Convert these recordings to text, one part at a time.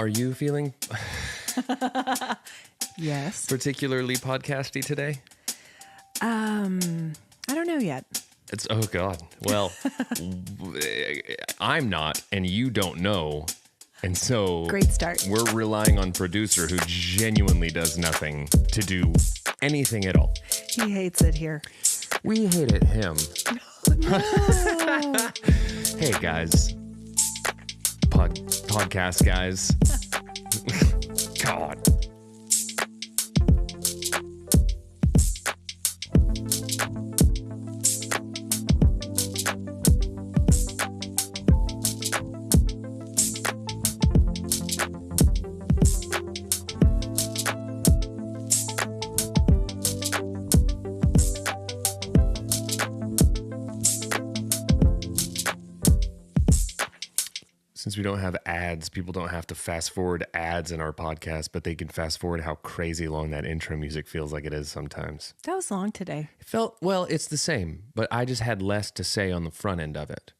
Are you feeling Yes. particularly podcasty today? I don't know yet. Oh God. Well, I'm not, and you don't know. And so Great start. We're relying on producer who genuinely does nothing to do anything at all. He hates it here. We hated him. No. Hey guys. Podcast guys. God. Since we don't have ads, people don't have to fast forward ads in our podcast, but they can fast forward how crazy long that intro music feels like it is sometimes. That was long today. It felt, well, it's the same, but I just had less to say on the front end of it.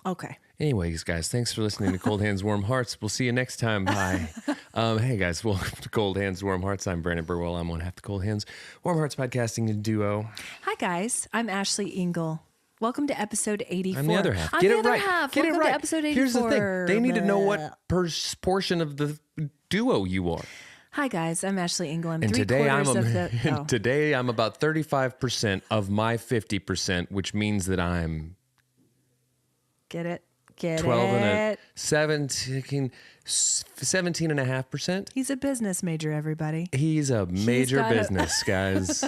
Okay. Anyways, guys, thanks for listening to Cold Hands, Warm Hearts. We'll see you next time. Bye. Hey, guys, welcome to Cold Hands, Warm Hearts. I'm Brandon Birdwell. I'm one half the Cold Hands, Warm Hearts podcasting duo. Hi, guys. I'm Ashley Engle. Welcome to episode 84. I'm the other half. Get it right. Get it right. To episode 84. Here's the thing. They need to know what portion of the duo you are. Hi, guys. I'm Ashley Engle. I'm and today I'm about 35% of my 50%, which means that I'm... Get it? Get 12 it? and 17.5%. He's a business major, everybody. He's a major business, guys.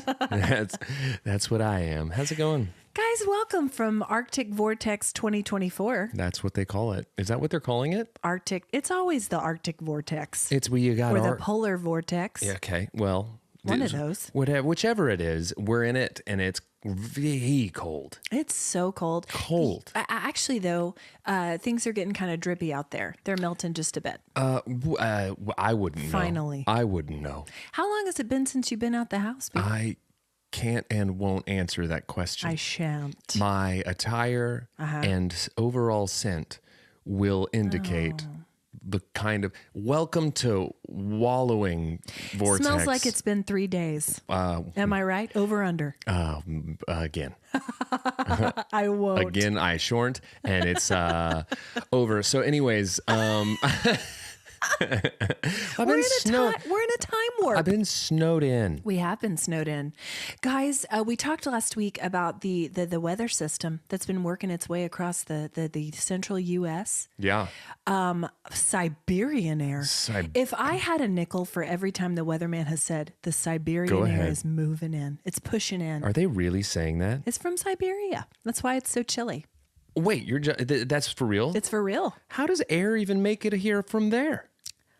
That's what I am. How's it going? Guys, welcome from Arctic Vortex 2024. That's what they call it. Is that what they're calling it? Arctic. It's always the Arctic Vortex. It's where you got or the polar vortex. Yeah, okay. Well, one of those. Whichever it is, we're in it, and it's very cold. It's so cold. Cold. Actually, though, things are getting kind of drippy out there. They're melting just a bit. I wouldn't know. Finally. I wouldn't know. How long has it been since you've been out the house, babe? I can't and won't answer that question. I shan't. My attire and overall scent will indicate the kind of welcome to wallowing vortex. Smells like it's been 3 days. Am I right? Over under. Again. I won't. Again, I shorn't, and it's over. So anyways, we're in a time warp. I've been snowed in. We have been snowed in. Guys, we talked last week about the weather system that's been working its way across the central U.S. Yeah. Siberian air. If I had a nickel for every time the weatherman has said the Siberian air is moving in, it's pushing in. Are they really saying that? It's from Siberia. That's why it's so chilly. Wait, that's for real? It's for real. How does air even make it here from there?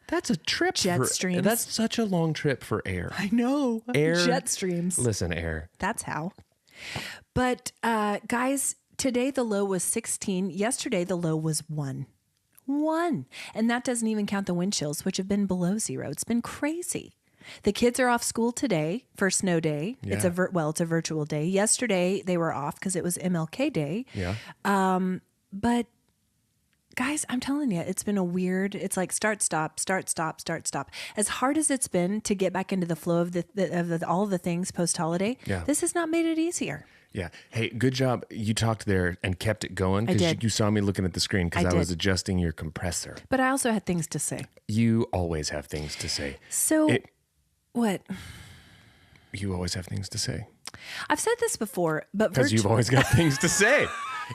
That's a trip. Jet streams. That's such a long trip for air. I know. Air. Jet streams. Listen, air. That's how. But guys, today the low was 16. Yesterday the low was 1. 1. And that doesn't even count the wind chills, which have been below 0. It's been crazy. The kids are off school today for snow day. Yeah. It's a virtual day. Yesterday they were off because it was MLK Day. Yeah. But guys, I'm telling you, it's been it's like start, stop, start, stop, start, stop. As hard as it's been to get back into the flow of all of the things post-holiday, this has not made it easier. Yeah. Hey, good job. You talked there and kept it going because you saw me looking at the screen because I was adjusting your compressor. But I also had things to say. You always have things to say. So, what? You always have things to say. I've said this before, but because you've always got things to say.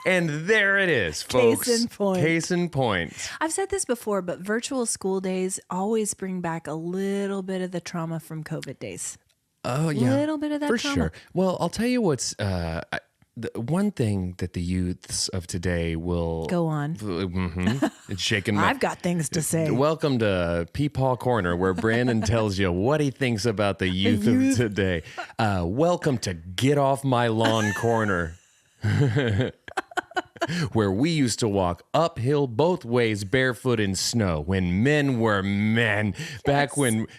And there it is, folks. Case in point. Case in point. I've said this before, but virtual school days always bring back a little bit of the trauma from COVID days. Oh, yeah. A little bit of that for trauma. Sure. Well, I'll tell you what's the one thing that the youths of today will go on. It's shaking my... I've got things to say. Welcome to Peepaw Corner, where Brandon tells you what he thinks about the youth of today. Welcome to Get Off My Lawn Corner. Where we used to walk uphill both ways barefoot in snow when men were men. Yes.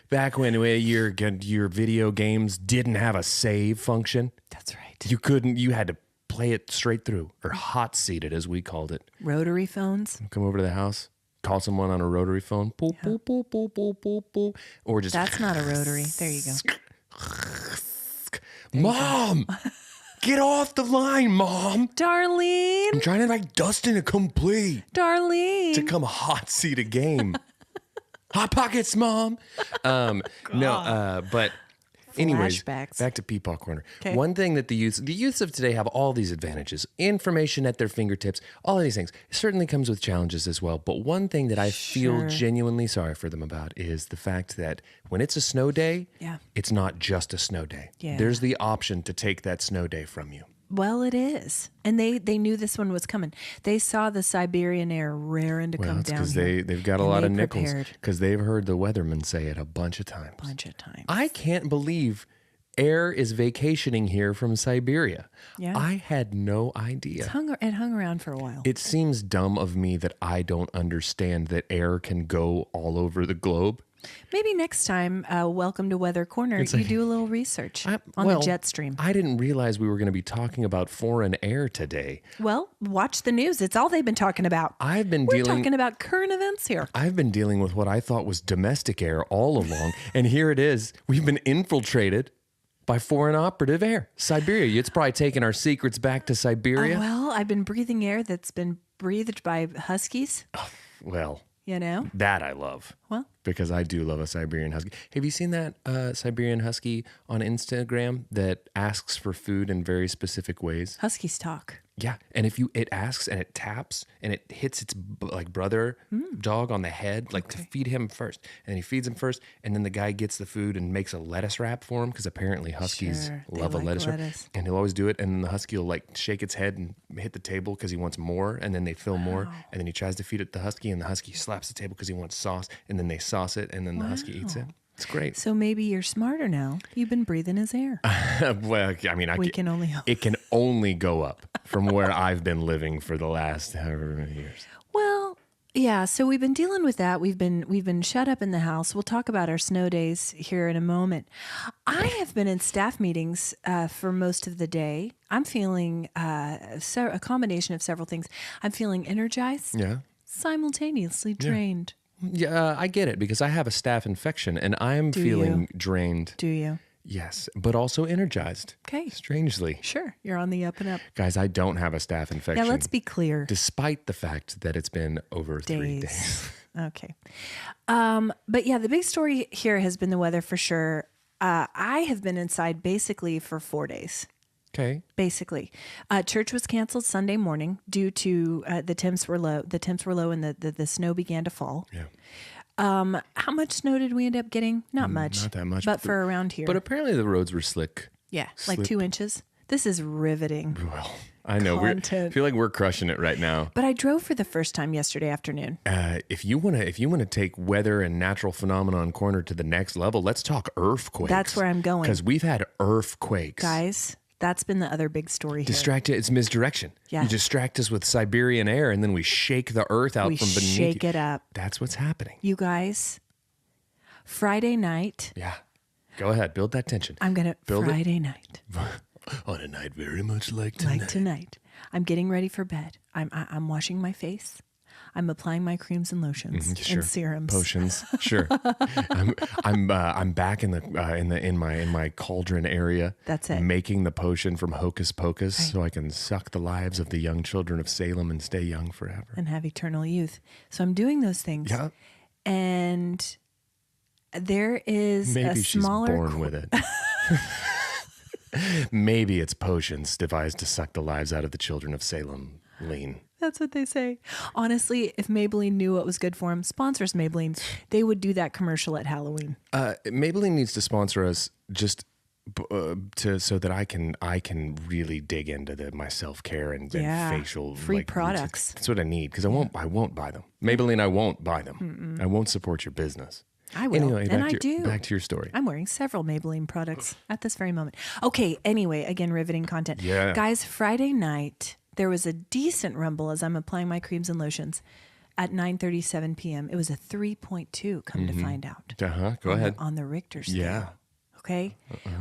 Back when your video games didn't have a save function. That's right. You had to play it straight through, or hot seated as we called it. Rotary phones. Come over to the house, call someone on a rotary phone. Boop, boop, boop, boop, boop, boop, boop. Or just... That's not a rotary. There you go. Mom! Get off the line, Mom! Darlene! I'm trying to make Dustin a complete. Darlene! To come hot seat a game. Hot Pockets, Mom! But... Anyways, Flashbacks. back to Peepaw Corner. Okay. One thing that the youths of today have all these advantages, information at their fingertips, all of these things. It certainly comes with challenges as well. But one thing that I feel genuinely sorry for them about is the fact that when it's a snow day, it's not just a snow day. Yeah. There's the option to take that snow day from you. Well, it is. And they knew this one was coming. They saw the Siberian air raring to come down because here. they've got a lot of nickels. Prepared. Because they've heard the weatherman say it a bunch of times. I can't believe air is vacationing here from Siberia. Yeah. I had no idea. It hung around for a while. It seems dumb of me that I don't understand that air can go all over the globe. Maybe next time, welcome to Weather Corner, you do a little research on the jet stream. I didn't realize we were going to be talking about foreign air today. Well, watch the news. It's all they've been talking about. We're talking about current events here. I've been dealing with what I thought was domestic air all along. And here it is. We've been infiltrated by foreign operative air. Siberia. It's probably taken our secrets back to Siberia. Well, I've been breathing air that's been breathed by huskies. Well, you know? That I love. Well, because I do love a Siberian husky. Have you seen that Siberian husky on Instagram that asks for food in very specific ways? Huskies talk. Yeah, and if it asks and it taps and it hits its brother dog on the head, to feed him first, and he feeds him first, and then the guy gets the food and makes a lettuce wrap for him because apparently huskies love a lettuce wrap, and he'll always do it, and then the husky will shake its head and hit the table because he wants more, and then they fill more, and then he tries to feed it the husky, and the husky slaps the table because he wants sauce, and then they sauce it, and then the husky eats it. It's great. So maybe you're smarter now. You've been breathing his air. Well, I mean, we can only hope. It can only go up from where I've been living for the last however many years. Well, yeah. So we've been dealing with that. We've been shut up in the house. We'll talk about our snow days here in a moment. I have been in staff meetings for most of the day. I'm feeling a combination of several things. I'm feeling energized. Yeah. Simultaneously drained. Yeah, I get it because I have a staph infection and I'm feeling drained. Do you? Yes, but also energized. Okay. Strangely. Sure. You're on the up and up. Guys, I don't have a staph infection. Yeah, let's be clear. Despite the fact that it's been over 3 days. Okay. But yeah, the big story here has been the weather for sure. I have been inside basically for 4 days. Okay. Basically, church was canceled Sunday morning due to the temps were low. The temps were low and the snow began to fall. Yeah. How much snow did we end up getting? Not much. Not that much. But for around here. But apparently the roads were slick. Yeah, like 2 inches. This is riveting. Well, I know. I feel like we're crushing it right now. But I drove for the first time yesterday afternoon. If you wanna take weather and natural phenomenon corner to the next level, let's talk earthquakes. That's where I'm going. Because we've had earthquakes. Guys, that's been the other big story here. It's misdirection. Yeah. You distract us with Siberian air and then we shake the earth out from beneath. We shake it up. That's what's happening. You guys, Friday night. Yeah. Go ahead. Build that tension. I'm going to, Friday night. On a night very much like tonight. Like tonight. I'm getting ready for bed. I'm washing my face. I'm applying my creams and lotions and serums, potions. Sure, I'm back in my cauldron area. That's it. Making the potion from Hocus Pocus, so I can suck the lives of the young children of Salem and stay young forever and have eternal youth. So I'm doing those things. Yeah, and there is maybe a smaller. She's born with it. Maybe it's potions devised to suck the lives out of the children of Salem. Lean. That's what they say. Honestly, if Maybelline knew what was good for them, sponsors Maybelline, they would do that commercial at Halloween. Maybelline needs to sponsor us just so that I can really dig into my self-care and facial free products. That's what I need because I won't buy them. Maybelline, I won't buy them. I won't support your business. I will. Anyway, and I do. Back to your story. I'm wearing several Maybelline products at this very moment. Okay, anyway, again, riveting content. Yeah. Guys, Friday night, there was a decent rumble as I'm applying my creams and lotions at 9:37 p.m. It was a 3.2, come to find out. Go ahead. On the Richter scale. Yeah. Okay.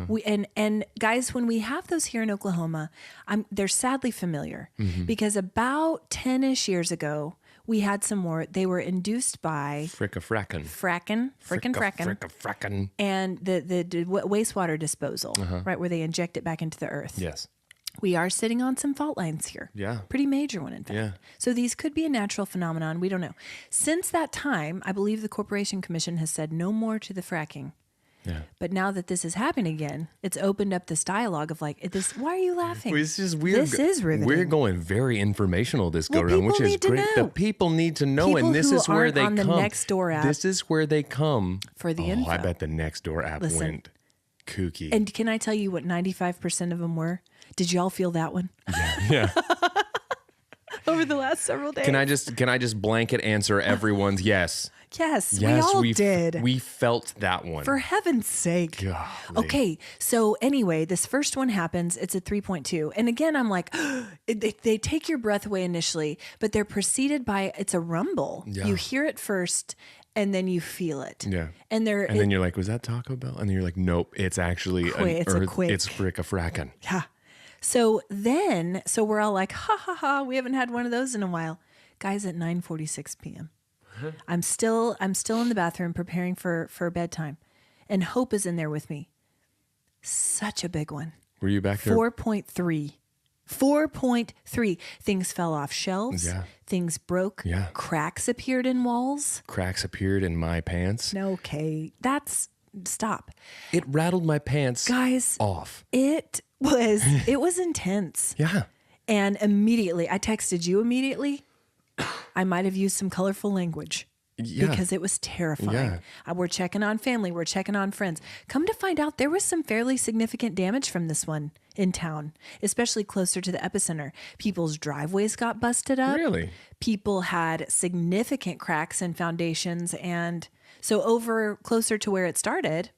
We and guys, when we have those here in Oklahoma, they're sadly familiar because about 10-ish years ago, We had some more. They were induced by Fricka-frackin. fracking, and the wastewater disposal, right, where they inject it back into the earth. Yes. We are sitting on some fault lines here. Yeah. Pretty major one, in fact. Yeah. So these could be a natural phenomenon. We don't know. Since that time, I believe the Corporation Commission has said no more to the fracking. Yeah. But now that this is happening again, it's opened up this dialogue of like, this. Why are you laughing? It's just weird. This is riveting. We're going very informational this go around, which is people great. need to know. The people need to know, People and this who is where aren't they on the come. Nextdoor app This is where they come for the Oh, info. I bet the Nextdoor app Listen. went kooky. And can I tell you what 95% of them were? Did y'all feel that one? Yeah. Over the last several days. Can I just blanket answer everyone's yes? Yes, we all did. We felt that one. For heaven's sake. Golly. Okay, so anyway, this first one happens. It's a 3.2. And again, I'm like, they take your breath away initially, but they're preceded by, it's a rumble. Yeah. You hear it first, and then you feel it. Yeah. And then you're like, was that Taco Bell? And then you're like, nope, it's actually It's a quake. It's fricka-frackin. Yeah. So we're all like, ha ha ha, we haven't had one of those in a while. Guys, at 9:46 p.m. I'm still in the bathroom preparing for bedtime. And Hope is in there with me. Such a big one. Were you back there? 4.3. 4.3. Things fell off shelves. Yeah. Things broke. Yeah. Cracks appeared in walls. Cracks appeared in my pants. No, okay. Stop. It rattled my pants Guys, off. it was intense. Yeah. And immediately, I texted you immediately. I might have used some colorful language because it was terrifying. Yeah. We're checking on family. We're checking on friends. Come to find out, there was some fairly significant damage from this one in town, especially closer to the epicenter. People's driveways got busted up. Really? People had significant cracks in foundations. And so over closer to where it started.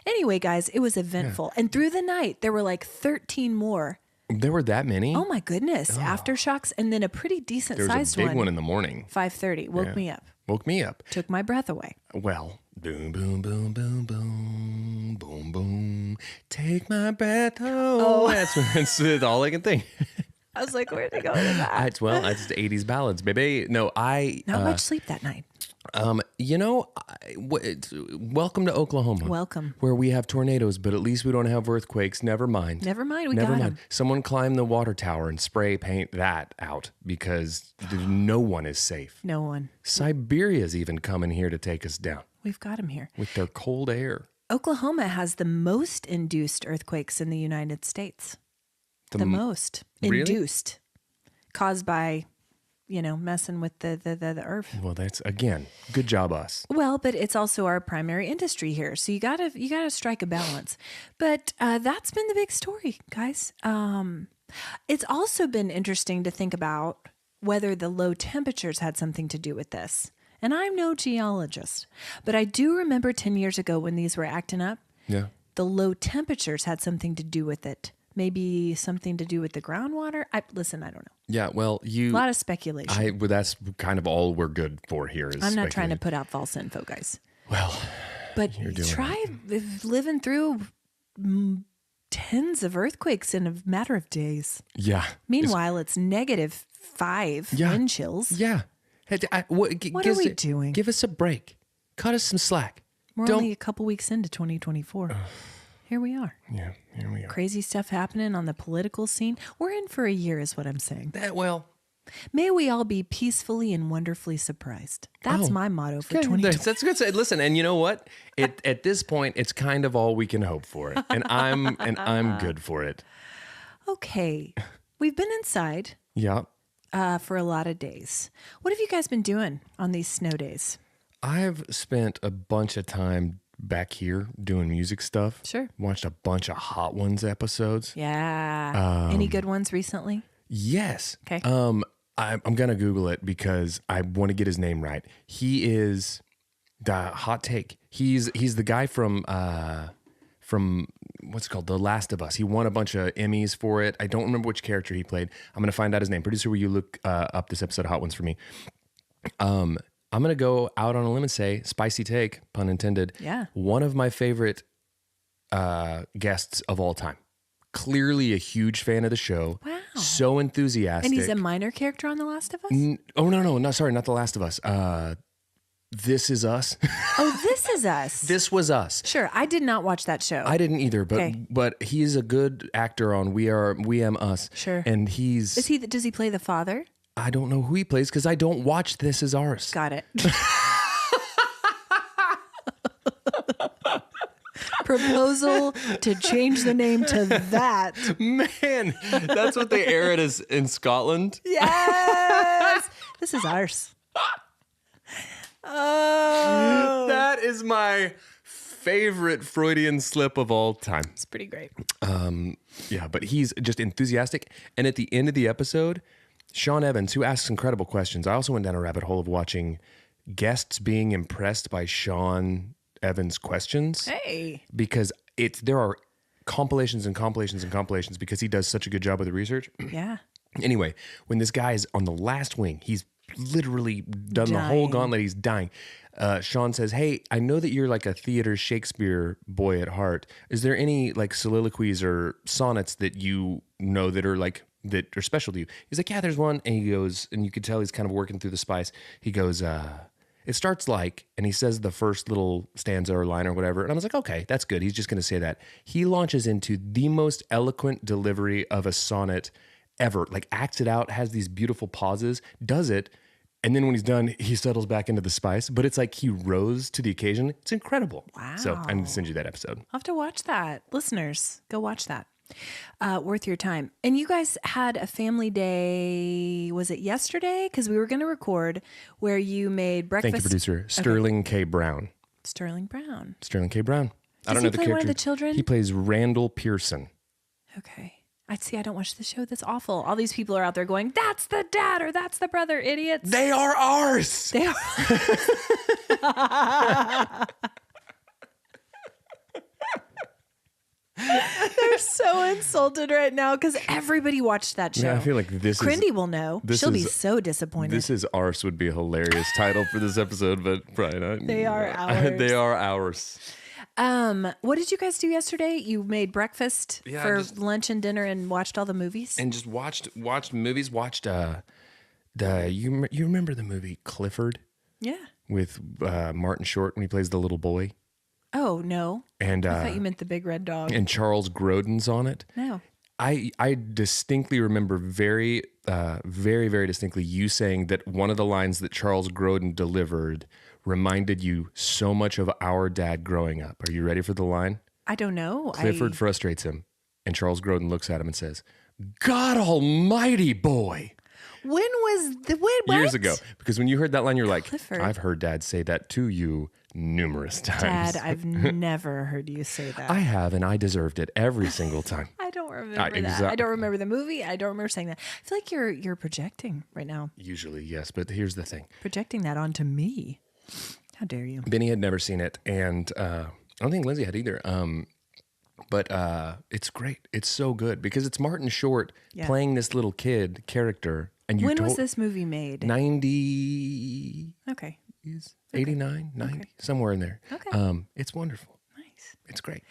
Anyway, guys, it was eventful. And through the night, there were like 13 more. There were that many? Oh my goodness. Aftershocks, and then a pretty decent There was sized a big one in the morning. 5:30. Woke me up. Woke me up. Took my breath away. Well, boom, boom, boom, boom, boom, boom, boom. Take my breath away. That's all I can think. I was like, where'd they go with that? It's 80s ballads, baby. No, Not much sleep that night. Welcome to Oklahoma. Welcome. Where we have tornadoes, but at least we don't have earthquakes. Never mind. Never mind. We got 'em. Someone climb the water tower and spray paint that out because no one is safe. No one. Siberia's even coming here to take us down We've got them here. with their cold air. Oklahoma has the most induced earthquakes in the United States. The most. Really? Induced. Caused by, messing with the earth. Well, that's, again, good job us. Well, but it's also our primary industry here, so you gotta strike a balance. But that's been the big story, guys. It's also been interesting to think about whether the low temperatures had something to do with this. And I'm no geologist, but I do remember 10 years ago when these were acting up. Yeah. The low temperatures had something to do with it. Maybe something to do with the groundwater. I don't know. Yeah, well, A lot of speculation. that's kind of all we're good for here. Is I'm not trying to speculating. put out false info, guys. Well, But You're doing try living through tens of earthquakes in a matter of days. yeah. Meanwhile, it's -5 Yeah. wind chills. Yeah. What are we doing? Give us a break. Cut us some slack. We're Don't- only a couple weeks into 2024. Here we are. Yeah, here we are. Crazy stuff happening on the political scene. We're in for a year is what I'm saying. May we all be peacefully and wonderfully surprised. That's my motto for 2020. That's good. Listen, and you know what? At this point, it's kind of all we can hope for, and I'm good for it. Okay. We've been inside Yeah, for a lot of days. What have you guys been doing on these snow days? I've spent a bunch of time back here doing music stuff. Sure. Watched a bunch of Hot Ones episodes. Yeah. Any good ones recently? Yes. Okay. I'm gonna Google it because I want to get his name right. He is the hot take. He's the guy from what's it called, The Last of Us. He won a bunch of Emmys for it. I don't remember which character he played. I'm gonna find out his name. Producer, will you look up this episode of Hot Ones for me? I'm gonna go out on a limb and say, spicy take, pun intended. Yeah. One of my favorite guests of all time. Clearly a huge fan of the show. Wow. So enthusiastic. And he's a minor character on The Last of Us? No, sorry, not The Last of Us. This Is Us. Oh, This Is Us. This Was Us. Sure, I did not watch that show. I didn't either, but Okay. but he's a good actor on We Am Us. Sure. And Does he play the father? I don't know who he plays because I don't watch This Is Ours. Got it. Proposal to change the name to that. Man, that's what they air it as in Scotland. Yes. This is ours. Oh. That is my favorite Freudian slip of all time. It's pretty great. Yeah, but he's just enthusiastic. And at the end of the episode, Sean Evans, who asks incredible questions. I also went down a rabbit hole of watching guests being impressed by Sean Evans' questions. Hey. Because there are compilations and compilations and compilations because he does such a good job with the research. Yeah. Anyway, when this guy is on the last wing, he's literally done the whole gauntlet. He's dying. Sean says, "Hey, I know that you're like a theater Shakespeare boy at heart. Is there any like soliloquies or sonnets that you know that are special to you?" He's like, "Yeah, there's one." And he goes, and you could tell he's kind of working through the spice. He goes, "It starts like," and he says the first little stanza or line or whatever. And I was like, okay, that's good. He's just going to say that. He launches into the most eloquent delivery of a sonnet ever, like acts it out, has these beautiful pauses, does it. And then when he's done, he settles back into the spice, but it's like he rose to the occasion. It's incredible. Wow. So I'm going to send you that episode. I'll have to watch that. Listeners, go watch that. Worth your time. And you guys had a family day, was it yesterday? Because we were going to record where you made breakfast. Thank you, producer. Sterling K. Brown. Sterling Brown. Sterling K. Brown. I Does don't he know the play character. one of the children? He plays Randall Pearson. Okay. I don't watch the show. That's awful. All these people are out there going, that's the dad or that's the brother, idiots. They are ours. They are. They're so insulted right now because everybody watched that show. Yeah, I feel like this Crindy will know. She'll be so disappointed. This is ours would be a hilarious title for this episode, but probably not. They are ours. They are ours. What did you guys do yesterday? You made breakfast Yeah, for just- lunch and dinner and watched all the movies? And just watched movies. Watched you remember the movie Clifford Yeah. with Martin Short when he plays the little boy, Oh, no. and I thought you meant the big red dog. and Charles Grodin's on it. No. I distinctly remember very, very, very distinctly you saying that one of the lines that Charles Grodin delivered reminded you so much of our dad growing up. Are you ready for the line? I don't know. Clifford frustrates him, and Charles Grodin looks at him and says, "God almighty, boy." When was the what? Years ago. Because when you heard that line, you're like, Clifford. I've heard Dad say that to you numerous times. Dad, I've never heard you say that. I have, and I deserved it every single time. I don't remember that. I don't remember the movie. I don't remember saying that. I feel like you're projecting right now. Usually, yes, but here's the thing. Projecting that onto me. How dare you? Benny had never seen it, and I don't think Lindsay had either. But it's great. It's so good because it's Martin Short playing this little kid character. And you When was this movie made? 90, Okay. 89, 90, somewhere in there. Okay. It's wonderful. Nice. It's great.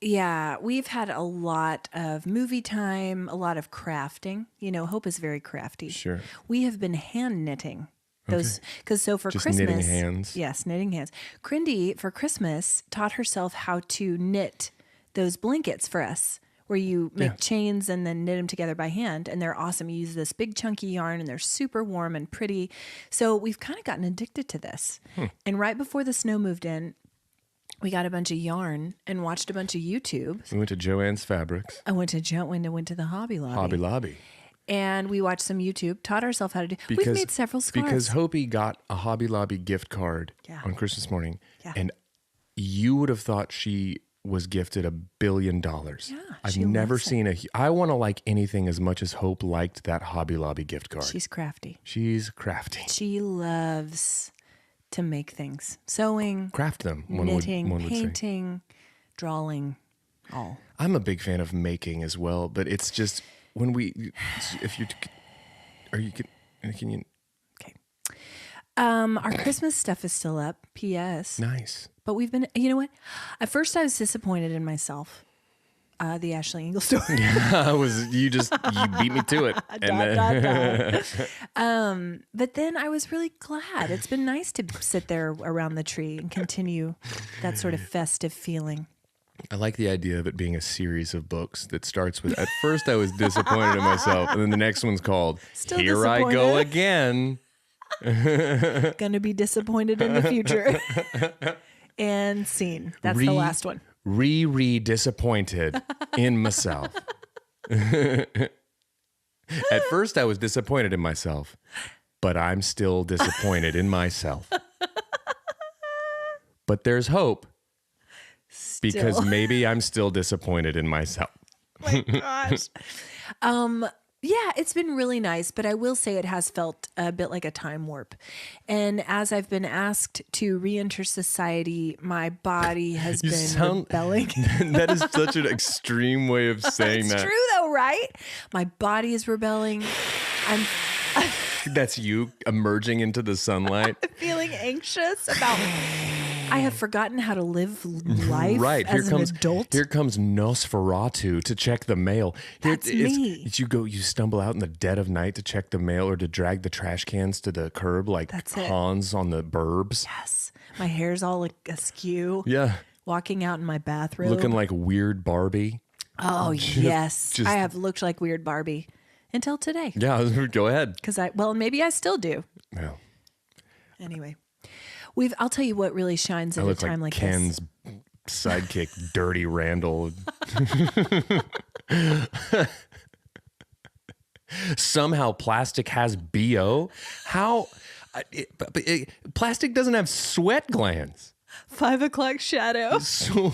Yeah, we've had a lot of movie time, a lot of crafting. You know, Hope is very crafty. Sure. We have been hand knitting those because for Just Christmas, knitting hands. Yes, knitting hands. Crindy for Christmas taught herself how to knit those blankets for us, where you make chains and then knit them together by hand, and they're awesome. You use this big chunky yarn, and they're super warm and pretty. So we've kind of gotten addicted to this. And right before the snow moved in, we got a bunch of yarn and watched a bunch of YouTube. We went to Joann's Fabrics. I went to the Hobby Lobby. Hobby Lobby. And we watched some YouTube, taught ourselves how to do. We've made several scarves. Because Hopi got a Hobby Lobby gift card on Christmas morning, and you would have thought she was gifted $1 billion. Yeah, I've never seen I want to like anything as much as Hope liked that Hobby Lobby gift card. She's crafty. She's crafty. She loves to make things. Sewing, Craft them. knitting, one would say. painting, drawing, all. I'm a big fan of making as well, but it's just when can you? Okay. Our Christmas stuff is still up. P.S. Nice. But we've been, you know what? At first I was disappointed in myself. the Ashley Engle story. You beat me to it. But then I was really glad. It's been nice to sit there around the tree and continue that sort of festive feeling. I like the idea of it being a series of books that starts with, at first I was disappointed in myself, and then the next one's called, Still Here I Go Again. Gonna be disappointed in the future. And scene. That's the last one. Disappointed in myself. At first I was disappointed in myself, but I'm still disappointed in myself. But there's hope. Because maybe I'm still disappointed in myself. Oh my gosh. Yeah, it's been really nice, but I will say it has felt a bit like a time warp. And as I've been asked to re-enter society, my body has been rebelling. That is such an extreme way of saying it's that. It's true though, right? My body is rebelling. That's you emerging into the sunlight. Feeling anxious about... I have forgotten how to live life as an adult. Here comes Nosferatu to check the mail. That's me. You stumble out in the dead of night to check the mail or to drag the trash cans to the curb like Hans on the Burbs. Yes. My hair's all askew. Yeah. Walking out in my bathrobe. Looking like Weird Barbie. Oh, yes. I have looked like Weird Barbie until today. Yeah, go ahead. Maybe I still do. Yeah. Anyway. I'll tell you what really shines at a time like Ken's this. Sidekick, Dirty Randall. Somehow plastic has BO. How? Plastic doesn't have sweat glands. 5 o'clock shadow. So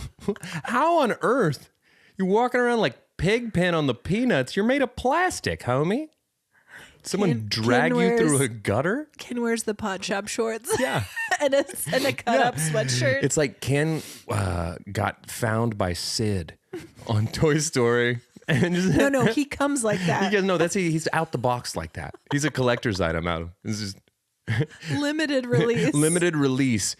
how on earth? You're walking around like Pigpen on the Peanuts. You're made of plastic, homie. Someone drag you through a gutter? Ken wears the pot shop shorts. Yeah. and a cut-up sweatshirt. It's like Ken got found by Sid on Toy Story. And no, he comes like that. He's out the box like that. He's a collector's item out of It's just limited release. Limited release.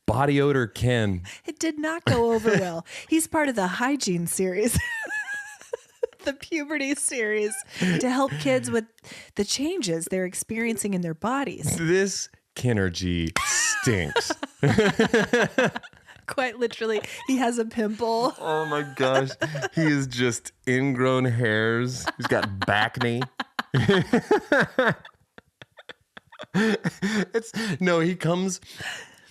Body odor Ken. It did not go over well. He's part of the hygiene series. The puberty series to help kids with the changes they're experiencing in their bodies. This Kennergy stinks. Quite literally, he has a pimple. Oh my gosh. He is just ingrown hairs. He's got bacne.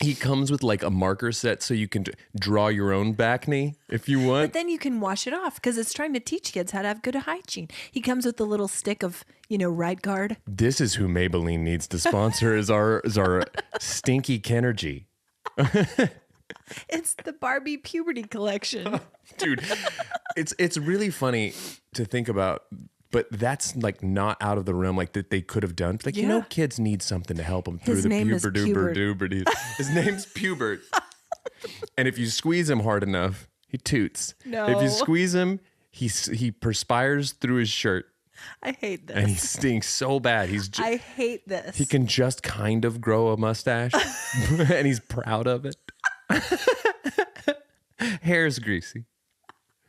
He comes with like a marker set so you can draw your own bacne if you want. But then you can wash it off because it's trying to teach kids how to have good hygiene. He comes with the little stick of, Right Guard. This is who Maybelline needs to sponsor is our stinky Kennergy. It's the Barbie puberty collection. Dude, it's really funny to think about, but that's like not out of the realm like that they could have done. Like, kids need something to help them through the puberty. His name's Pubert. And if you squeeze him hard enough, he toots. No. If you squeeze him, he perspires through his shirt. I hate this. And he stinks so bad. I hate this. He can just kind of grow a mustache, and he's proud of it. Hair's greasy.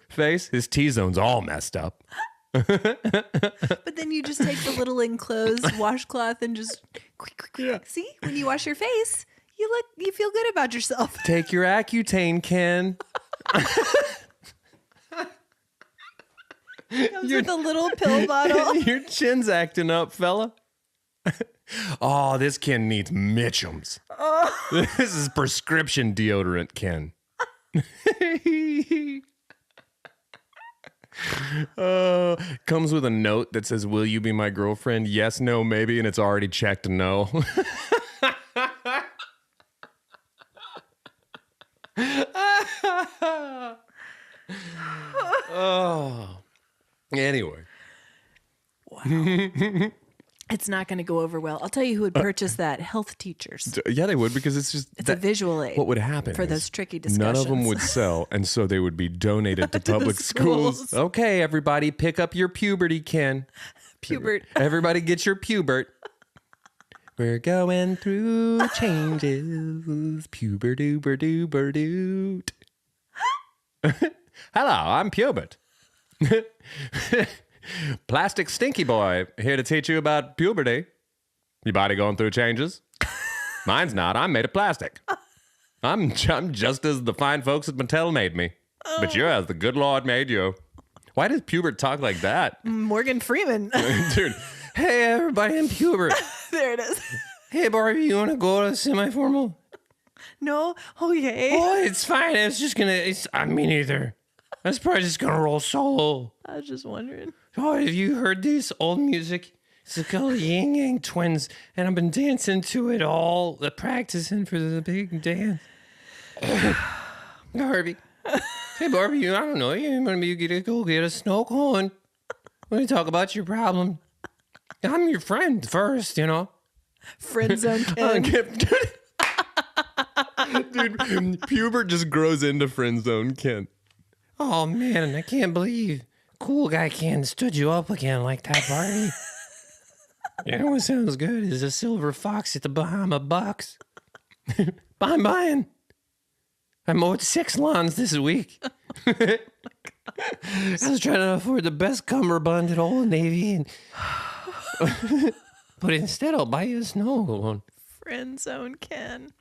Face, his T-zone's all messed up. But then you just take the little enclosed washcloth and just see, when you wash your face, you feel good about yourself. Take your Accutane, Ken. Comes with a little pill bottle. Your chin's acting up, fella. Oh, this Ken needs Mitchum's. Oh. This is prescription deodorant, Ken. Comes with a note that says, "Will you be my girlfriend? Yes, no, maybe," and it's already checked no. Oh. Anyway. Wow. It's not going to go over well. I'll tell you who would purchase that. Health teachers. Yeah, they would, because it's a visual aid. What would happen for those tricky discussions? None of them would sell, and so they would be donated to public schools. Okay, everybody, pick up your puberty, Ken. Pubert. Everybody get your Pubert. We're going through changes. Puber-duber-duber-doot. Hello, I'm Pubert. Plastic Stinky Boy, here to teach you about puberty. Your body going through changes? Mine's not. I'm made of plastic. I'm just as the fine folks at Mattel made me. But you're as the good Lord made you. Why does Pubert talk like that? Morgan Freeman. Dude, hey, everybody, I'm Pubert. There it is. Hey, Barbie, you want to go to semi-formal? No? Okay. Oh, it's fine. It's just going to... me neither. That's probably just going to roll solo. I was just wondering. Oh, have you heard this old music? It's called Yin Yang Twins, and I've been dancing to it all, practicing for the big dance. Barbie. Hey, Barbie, I don't know. You want me to go get a snow cone? Let me talk about your problem. I'm your friend first, you know. Friend zone Ken. Dude, Pubert just grows into friend zone Ken. Oh, man, I can't believe cool guy Ken stood you up again like that, Barbie. You know what sounds good is a silver fox at the Bahama Bucks. I'm buying. I mowed 6 lawns this week. I was trying to afford the best cummerbund at Old Navy, but instead I'll buy you a snow cone. Friend zone Ken.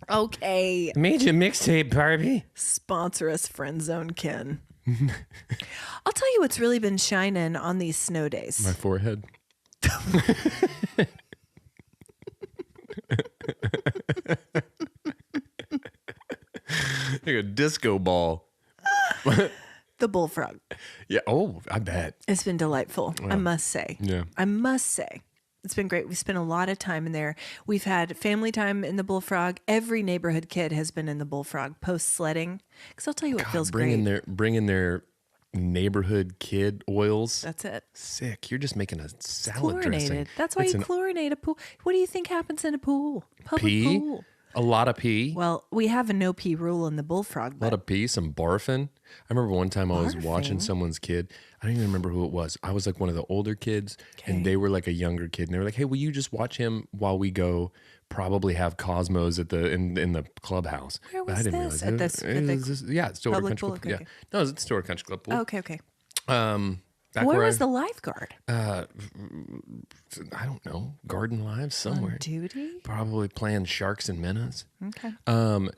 Okay. Made you a mixtape, Barbie. Sponsor us, Friend Zone Ken. I'll tell you what's really been shining on these snow days. My forehead. Like a disco ball. The bullfrog. Yeah. Oh, I bet. It's been delightful, I must say. Yeah. I must say. It's been great. We spent a lot of time in there. We've had family time in the bullfrog. Every neighborhood kid has been in the bullfrog post sledding. Because I'll tell you what feels great. Bringing their neighborhood kid oils. That's it. Sick. You're just making a salad Chlorinated. dressing. That's why you chlorinate a pool. What do you think happens in a pool? Public Pee? pool. A lot of pee. Well, we have a no pee rule in the bullfrog. A lot of pee, some barfing. I remember one time I was watching Barfing? someone's kid. I don't even remember who it was. I was like one of the older kids, and they were like a younger kid. And they were like, "Hey, will you just watch him while we go probably have Cosmos at the in the clubhouse?" Where But was I didn't this? realize At it. the It was just- yeah, it's Stillwater public Country pool? Club. Okay. Yeah, no, it's Stillwater Country Club pool. Okay. Back Where where was the lifeguard? I don't know, Garden Lives somewhere. On duty? Probably playing sharks and minnows. Okay.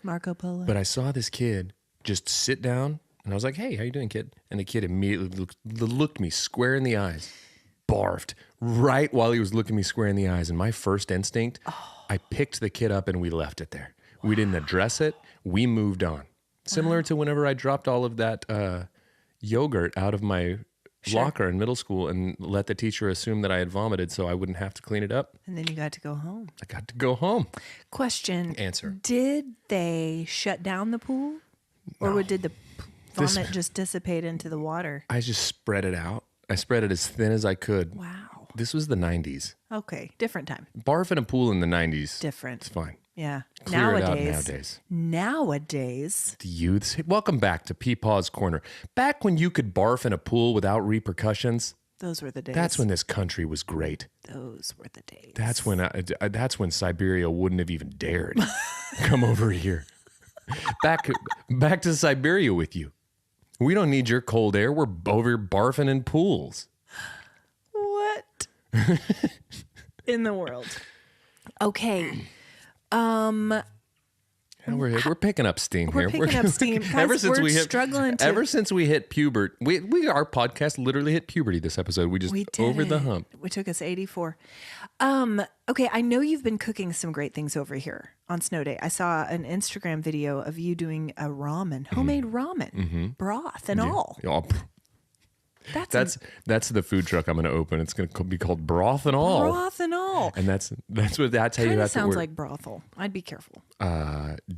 Marco Polo. But I saw this kid just sit down, and I was like, "Hey, how you doing, kid?" And the kid immediately looked me square in the eyes, barfed right while he was looking me square in the eyes. And my first instinct, I picked the kid up and we left it there. We didn't address it. We moved on. Similar to whenever I dropped all of that yogurt out of my locker in middle school and let the teacher assume that I had vomited so I wouldn't have to clean it up. And then you got to go home. I got to go home. Question. Answer. Did they shut down the pool? Or did the vomit just dissipate into the water? I just spread it out. I spread it as thin as I could. Wow. This was the 90s. Okay. Different time. Barf in a pool in the 90s. Different. It's fine. Yeah. Clear it out nowadays. Nowadays. The youths. Hey, welcome back to Peepaw's Corner. Back when you could barf in a pool without repercussions. Those were the days. That's when this country was great. Those were the days. That's when Siberia wouldn't have even dared come over here. Back to Siberia with you. We don't need your cold air. We're over barfing in pools. What in the world? Okay. Yeah, we're picking up steam here. We're picking up steam. Guys, we're struggling to... Ever since we hit puberty, our podcast literally hit puberty this episode. We did over the hump. It took us 84. Okay, I know you've been cooking some great things over here on Snow Day. I saw an Instagram video of you doing a ramen, homemade ramen, broth and all. Yeah. That's the food truck I'm going to open. It's going to be called Broth and All. Broth and all. And that's what that's how you have to sounds work. like brothel. I'd be careful.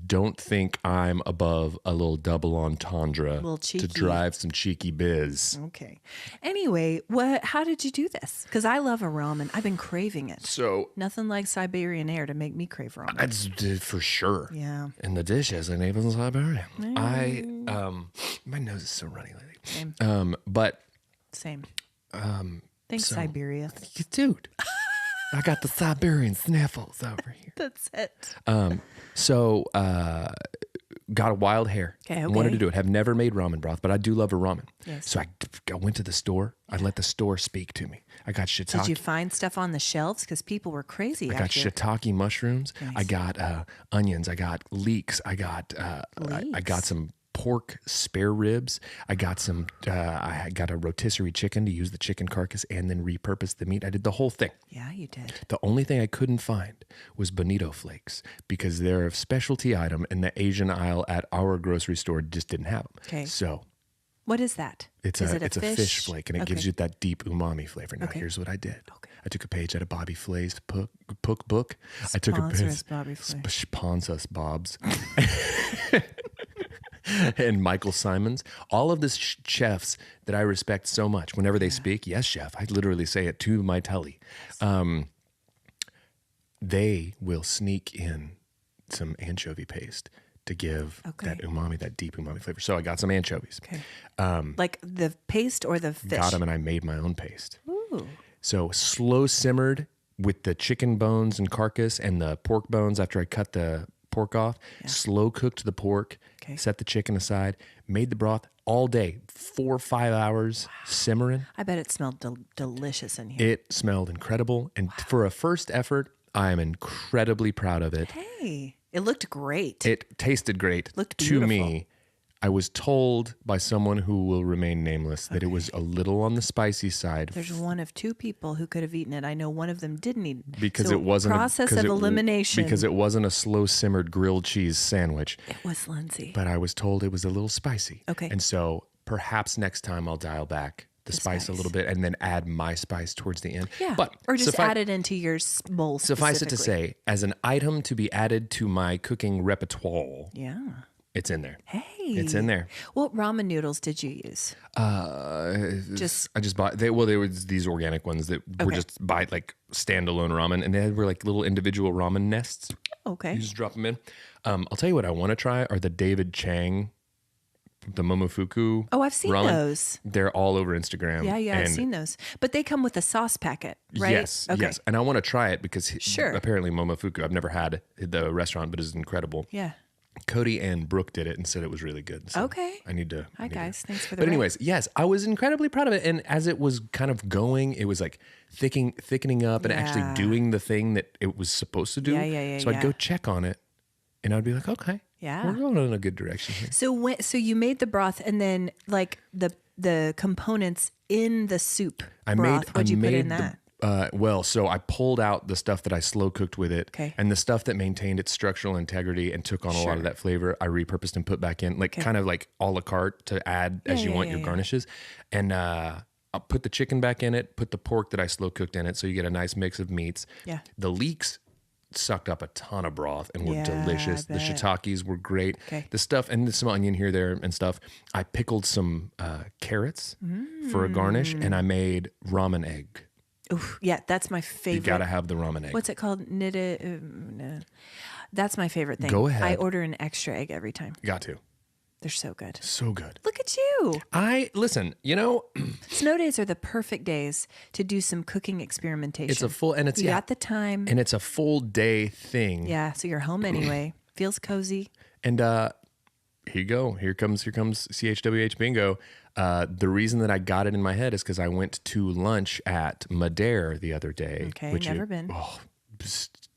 Don't think I'm above a little double entendre to drive some cheeky biz. Okay. Anyway, how did you do this? Because I love a ramen. I've been craving it. So nothing like Siberian air to make me crave ramen. That's for sure. Yeah. And the dish has a name in Siberia. My nose is so runny lately. Same. But same. Thanks, Siberia. Dude, I got the Siberian sniffles over here. That's it. So got a wild hair. Okay. Wanted to do it. Have never made ramen broth, but I do love a ramen. Yes. So I went to the store. I let the store speak to me. I got shiitake. Did you find stuff on the shelves? Because people were crazy. I got shiitake mushrooms. Nice. I got onions. I got leeks. I got I got some pork spare ribs. I got some. I got a rotisserie chicken to use the chicken carcass and then repurpose the meat. I did the whole thing. Yeah, you did. The only thing I couldn't find was bonito flakes because they're a specialty item in the Asian aisle at our grocery store. Just didn't have them. Okay. So What is that? it's Is a it it's a fish flake and it gives you that deep umami flavor. Now Okay. here's what I did. Okay. I took a page out of Bobby Flay's book. I took a Sponsor page. us, Bobby Flay. Sponsor us, Bob's. And Michael Simons, all of the chefs that I respect so much. Whenever they speak, yes, chef, I literally say it to my telly. They will sneak in some anchovy paste to give that umami, that deep umami flavor. So I got some anchovies. Okay. Like the paste or the fish? Got them, and I made my own paste. Ooh. So slow simmered with the chicken bones and carcass and the pork bones after I cut the pork off. Yeah. Slow cooked the pork. Okay. Set the chicken aside. Made the broth all day, 4 or 5 hours simmering. I bet it smelled delicious in here. It smelled incredible. And for a first effort, I am incredibly proud of it. Hey, it looked great. It tasted great. Looked to beautiful. me. I was told by someone who will remain nameless that it was a little on the spicy side. There's one of two people who could have eaten it. I know one of them didn't eat it. Because So it wasn't process of elimination. Because it wasn't a slow simmered grilled cheese sandwich. It was Lindsay. But I was told it was a little spicy. Okay. And so perhaps next time I'll dial back the spice a little bit and then add my spice towards the end. Yeah. But or just add it into your bowl. Suffice it to say, as an item to be added to my cooking repertoire, Yeah. it's in there. Hey. It's in there. What ramen noodles did you use? I just bought there was these organic ones that were just buy like standalone ramen, and they were like little individual ramen nests. Okay. You just drop them in. I'll tell you what I want to try are the David Chang, the Momofuku. Oh, I've seen ramen. those. They're all over Instagram. Yeah, I've seen those. But they come with a sauce packet, right? Yes, yes. And I want to try it because apparently Momofuku, I've never had the restaurant, but it's incredible. Yeah. Cody and Brooke did it and said it was really good. So Okay. I need to. Hi, guys. Thanks for the But anyways, yes, I was incredibly proud of it. And as it was kind of going, it was like thickening up and actually doing the thing that it was supposed to do. Yeah, so I'd go check on it and I'd be like, okay, Yeah. we're going in a good direction here. So you made the broth and then like the components in the soup broth. What'd you put in that? So I pulled out the stuff that I slow cooked with it, and the stuff that maintained its structural integrity and took on a lot of that flavor. I repurposed and put back in, like kind of like a la carte to add as you want your garnishes. And I'll put the chicken back in it, put the pork that I slow cooked in it, so you get a nice mix of meats. Yeah. The leeks sucked up a ton of broth and were Yeah, delicious. I The bet. shiitakes were great. Okay. The stuff and some onion here, there, and stuff. I pickled some carrots for a garnish, and I made ramen egg. Oof, yeah, that's my favorite. You gotta have the ramen egg. What's it called? No. That's my favorite thing. Go ahead. I order an extra egg every time. Got to. They're so good. So good. Look at you. Listen, Snow days are the perfect days to do some cooking experimentation. it's a full, and it's, You got the time. and it's a full day thing. Yeah, so you're home anyway. Feels cozy. And here you go. Here comes CHWH bingo. The reason that I got it in my head is because I went to lunch at Madère the other day. Okay, never been.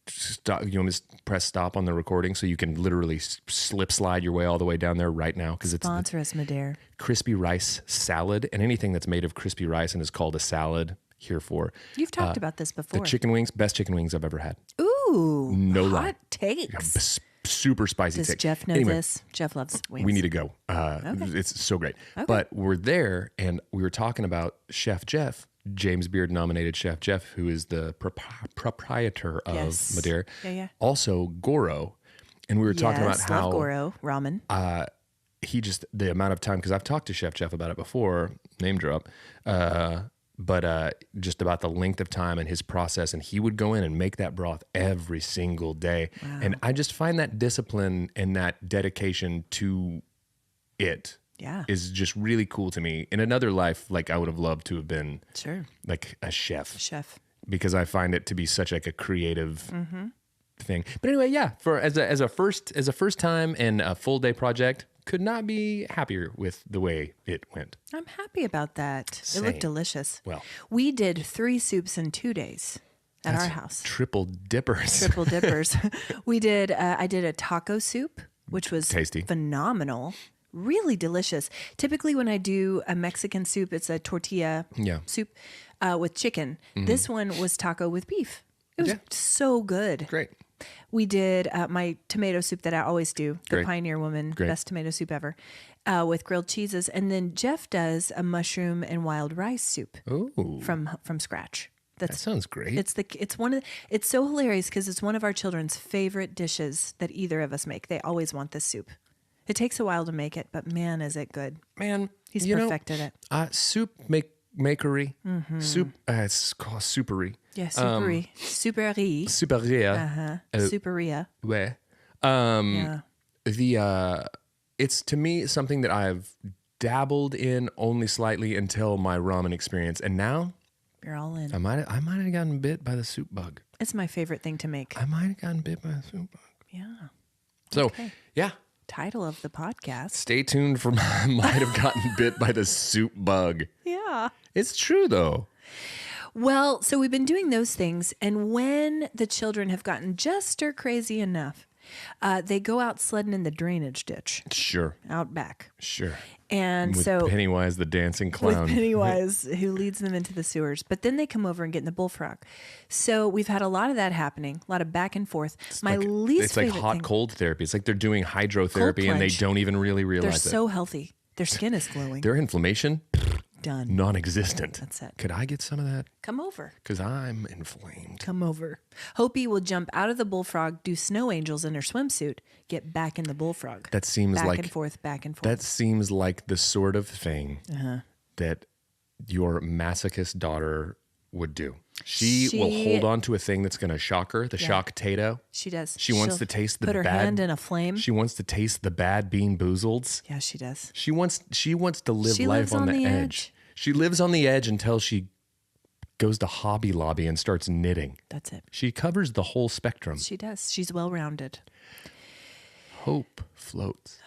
Stop, you want me to press stop on the recording so you can literally slip slide your way all the way down there right now because it's the Sponsor us, Madère. crispy rice salad, and anything that's made of crispy rice and is called a salad, here for. You've talked about this before. The chicken wings, best chicken wings I've ever had. Ooh. No lie. Hot takes. Super spicy Does take. Jeff know Anyway, this? Jeff loves wings. we need to go. It's so great. But we're there, and we were talking about Chef Jeff, James Beard nominated Chef Jeff, who is the proprietor of Madère. Yeah. Also Goro. And we were talking about Love how Goro ramen. he just, the amount of time, because I've talked to Chef Jeff about it before, name drop, but just about the length of time and his process. And he would go in and make that broth every single day. Wow. And I just find that discipline and that dedication to it is just really cool to me. In another life, like I would have loved to have been like a chef. Because I find it to be such like a creative thing. But anyway, yeah, for as a first time and a full day project, could not be happier with the way it went. I'm happy about that. Same. It looked delicious. Well, we did 3 soups in 2 days at our house. Triple dippers. Triple dippers. We did. I did a taco soup, which was Tasty. phenomenal. Really delicious. Typically, when I do a Mexican soup, it's a tortilla soup with chicken. This one was taco with beef. It was so good. Great. We did my tomato soup that I always do, the Great. Pioneer Woman, Great. best tomato soup ever, with grilled cheeses. And then Jeff does a mushroom and wild rice soup Ooh, from scratch. that sounds great. It's so hilarious because it's one of our children's favorite dishes that either of us make. They always want this soup. It takes a while to make it, but man, is it good. Man, He's perfected it. Soup makery. Soup. It's called soupery. Yeah, soupery. Soupery. Souperia. Souperia. Ouais. Yeah. It's to me something that I've dabbled in only slightly until my ramen experience, and now You're all in. I might have gotten bit by the soup bug. It's my favorite thing to make. I might have gotten bit by the soup bug. Yeah. So Okay. yeah, Title of the podcast. stay tuned for my might have gotten bit by the soup bug. Yeah. It's true though. Well, so we've been doing those things, and when the children have gotten just stir crazy enough, they go out sledding in the drainage ditch Sure, out back. sure. And With so Pennywise the dancing with clown. Pennywise, who leads them into the sewers. But then they come over and get in the bullfrog. So we've had a lot of that happening, a lot of back and forth. It's My least it's like favorite hot thing, cold therapy. It's like they're doing hydrotherapy and they plunge. don't even really they're realize it. so healthy. Their skin is glowing. Their inflammation, Done. non-existent. That's it. Could I get some of that? Come over. Because I'm inflamed. Come over. Hopi will jump out of the bullfrog, do snow angels in her swimsuit, get back in the bullfrog. That seems back like and forth, back and forth. that seems like the sort of thing that your masochist daughter would do. She will hold on to a thing that's going to shock her, the shock tato. She does. She wants She'll to taste the put her bad. hand in a flame. She wants to taste the bad bean boozles. Yeah, she does. She wants to live She life lives on on the the edge. edge. She lives on the edge until she goes to Hobby Lobby and starts knitting. That's it. She covers the whole spectrum. She does. She's well rounded. Hope floats.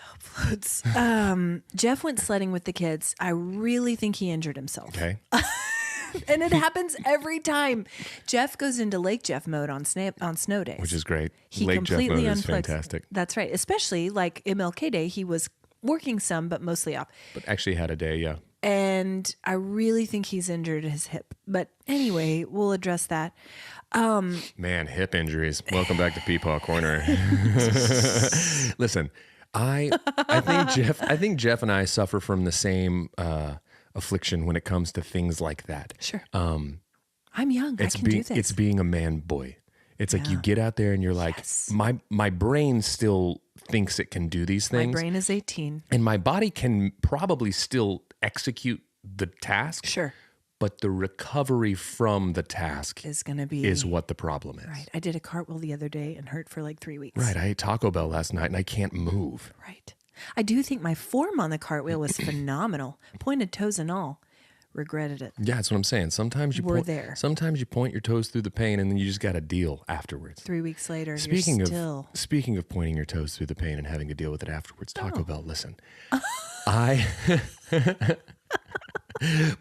Jeff went sledding with the kids. I really think he injured himself. Okay. And it happens every time. Jeff goes into Lake Jeff mode on snow days. Which is great. He Lake Jeff completely mode is unplugs. fantastic. That's right. Especially like MLK Day, he was working some, but mostly off. But actually had a day, yeah. And I really think he's injured his hip. But anyway, we'll address that. Man, hip injuries. Welcome back to Peepaw Corner. Listen, I think Jeff and I suffer from the same affliction when it comes to things like that. Sure. I'm young. I can do this. It's being a man boy. It's like you get out there and you're like, Yes. my brain still thinks it can do these My things. brain is 18. And my body can probably still execute the task. Sure. But the recovery from the task Is going to be. is what the problem is. Right. I did a cartwheel the other day and hurt for like 3 weeks. Right. I ate Taco Bell last night and I can't move. Right. I do think my form on the cartwheel was phenomenal. Pointed toes and all. Regretted it. Yeah, that's what I'm saying. Sometimes you We're there. Sometimes you point your toes through the pain and then you just got to deal afterwards. 3 weeks later, Speaking you're of still. speaking of pointing your toes through the pain and having to deal with it afterwards, Taco Bell. Listen, I.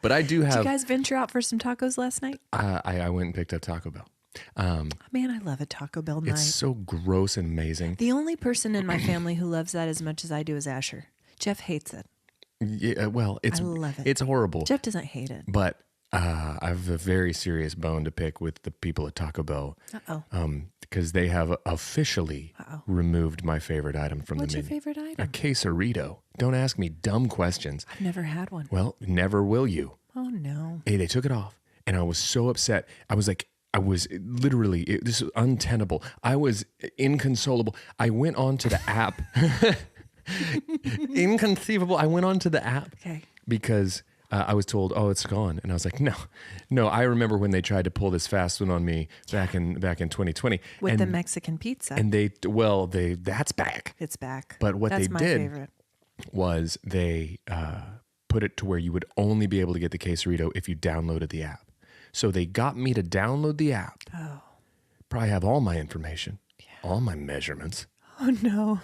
But I do Did you have. guys venture out for some tacos last night? I went and picked up Taco Bell. Man, I love a Taco Bell night. It's so gross and amazing. The only person in my family who loves that as much as I do is Asher. Jeff hates it. Yeah, well, it's I love it. It's horrible. Jeff doesn't hate it. But I have a very serious bone to pick with the people at Taco Bell. Uh-oh. Because they have officially removed my favorite item from What's the your menu. favorite A item? Don't Don't ask me dumb questions. I've never had one. Well, never will you. Oh, no. Hey, they took it off, and I was so upset. I was literally, this is untenable. I was inconsolable. I went on to the app. Inconceivable. I went on to the app Okay. because I was told, oh, it's gone. And I was like, no. I remember when they tried to pull this fast one on me back in 2020. With and, the Mexican pizza. And that's back. It's back. But what That's they my did favorite. was they put it to where you would only be able to get the Quesarito if you downloaded the app. So they got me to download the app. Oh, Probably have all my information. yeah. all my measurements. Oh, no.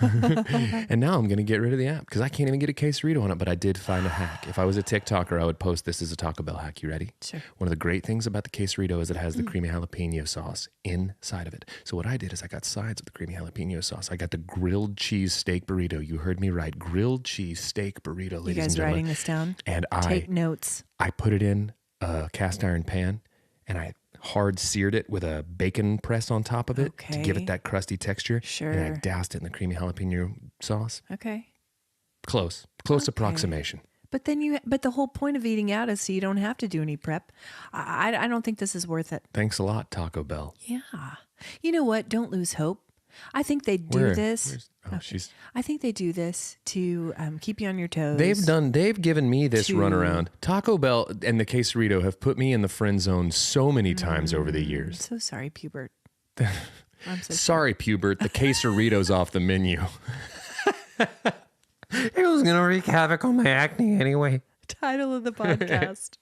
And now I'm going to get rid of the app because I can't even get a quesarito on it. But I did find a hack. If I was a TikToker, I would post this as a Taco Bell hack. You ready? Sure. One of the great things about the quesarito is it has the creamy jalapeno sauce inside of it. So what I did is I got sides of the creamy jalapeno sauce. I got the grilled cheese steak burrito. You heard me right. Grilled cheese steak burrito, ladies and gentlemen. You guys writing this down? And Take notes. I put it in a cast iron pan and I hard seared it with a bacon press on top of it to give it that crusty texture. Sure. And I doused it in the creamy jalapeno sauce. Okay. Close approximation. But the whole point of eating out is so you don't have to do any prep. I don't think this is worth it. Thanks a lot, Taco Bell. Yeah. You know what? Don't lose hope. I think they do this. I think they do this to keep you on your toes. They've given me this runaround. Taco Bell and the quesarito have put me in the friend zone so many times over the years. I'm so sorry, Pubert. I'm so sorry, Pubert. The quesarito's off the menu. It was going to wreak havoc on my acne anyway. Title of the podcast.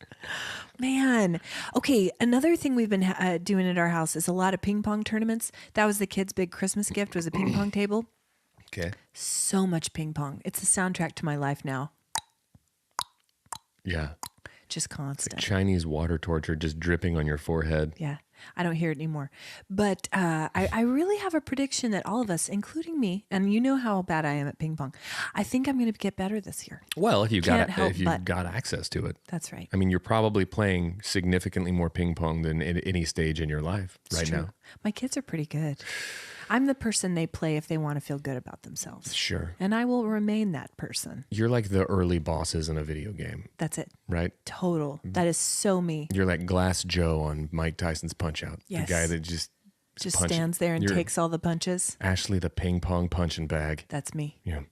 Man. Okay. Another thing we've been doing at our house is a lot of ping pong tournaments. That was the kids' big Christmas gift, was a ping pong table. Okay. So much ping pong. It's the soundtrack to my life now. Yeah. Just constant. It's like Chinese water torture just dripping on your forehead. Yeah. I don't hear it anymore. But I really have a prediction that all of us, including me, and you know how bad I am at ping pong, I think I'm going to get better this year. Well, if you've got access to it. That's right. I mean, you're probably playing significantly more ping pong than at any stage in your life now. My kids are pretty good. I'm the person they play if they want to feel good about themselves. Sure. And I will remain that person. You're like the early bosses in a video game. That's it. Right? Total. That is so me. You're like Glass Joe on Mike Tyson's Punch-Out. Yes. The guy that just stands there and takes all the punches. Ashley the ping pong punching bag. That's me. Yeah.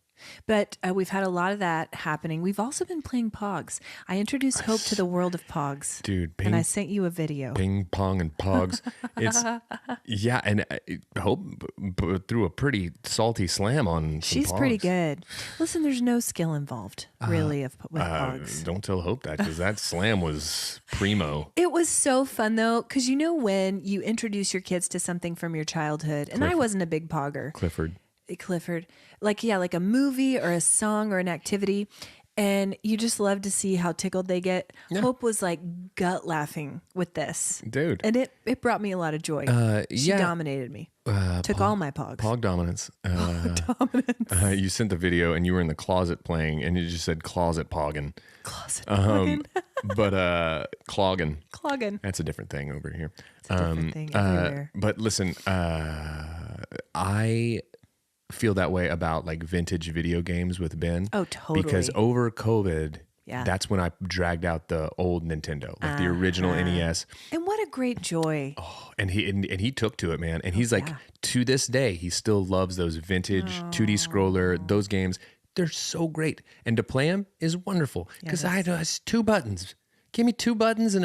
But we've had a lot of that happening. We've also been playing Pogs. I introduced Hope to the world of Pogs. Dude, and I sent you a video. Ping pong and Pogs. It's and Hope threw a pretty salty slam on some She's Pogs. Pretty good. Listen, there's no skill involved, really, with Pogs. Don't tell Hope that, because that slam was primo. It was so fun, though, because you know when you introduce your kids to something from your childhood, and I wasn't a big Pogger. Clifford. Like a movie or a song or an activity, and you just love to see how tickled they get. Yeah. Hope was like gut laughing with this. Dude. And it brought me a lot of joy. She dominated me. Took all my Pogs. Pog dominance. You sent the video and you were in the closet playing and you just said closet pogging. Closet pogging. But clogging. Clogging. That's a different thing over here. It's a different thing everywhere. But listen, I feel that way about like vintage video games with Ben. Oh, totally. Because over COVID, that's when I dragged out the old Nintendo, like the original NES. And what a great joy. Oh, and he took to it, man. And he's like, to this day, he still loves those vintage 2D scroller, those games. They're so great. And to play them is wonderful. Because I know it's 2 buttons. Give me 2 buttons and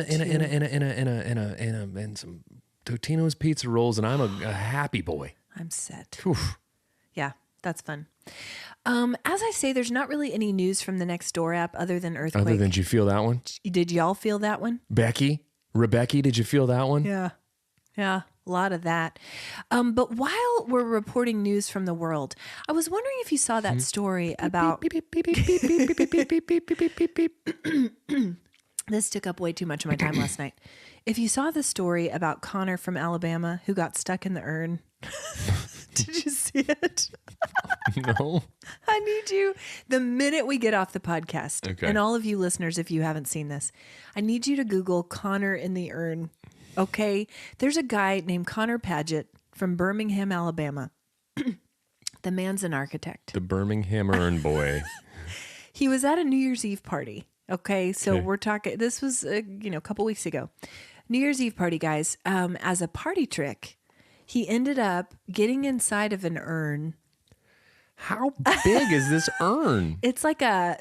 some Totino's pizza rolls, and I'm a happy boy. I'm set. Oof. Yeah, that's fun. As I say, there's not really any news from the Nextdoor app other than Earthquake. Other than, did you feel that one? Did y'all feel that one? Rebecca, did you feel that one? Yeah, a lot of that. But while we're reporting news from the world, I was wondering if you saw that story about... This took up way too much of my time last night. If you saw the story about Connor from Alabama who got stuck in the urn... Did you see it? No. I need you, the minute we get off the podcast, and all of you listeners, if you haven't seen this, I need you to Google Connor in the urn. Okay? There's a guy named Connor Paget from Birmingham, Alabama. The man's an architect. The Birmingham urn boy. He was at a New Year's Eve party. Okay? So we're talking, this was, a couple weeks ago. New Year's Eve party, guys. As a party trick, he ended up getting inside of an urn. How big is this urn? It's like a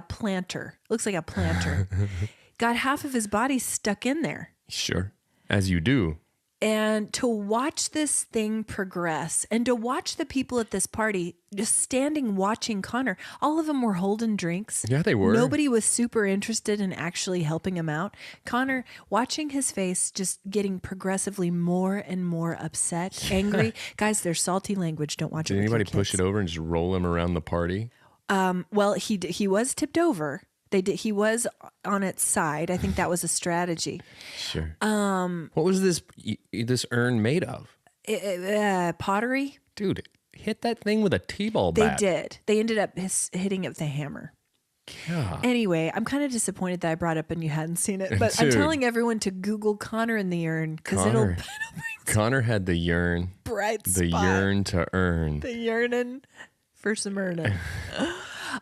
planter. Looks like a planter. Got half of his body stuck in there. Sure. As you do. And to watch this thing progress and to watch the people at this party just standing watching Connor, all of them were holding drinks. Yeah, they were. Nobody was super interested in actually helping him out. Connor, watching his face just getting progressively more and more upset, angry. Guys, there's salty language. Don't watch it Did with anybody your push kids. it over and just roll him around the party? Well, he was tipped over. He was on its side. I think that was a strategy. Sure. What was this urn made of? Pottery. Dude, hit that thing with a T-ball They bat. did. They ended up hitting it with a hammer. Yeah. Anyway, I'm kind of disappointed that I brought up and you hadn't seen it. But I'm Dude. telling everyone to Google Connor in the urn because it'll bring Connor had the yearn. bright The spot. yearn to earn. The yearning for some earning.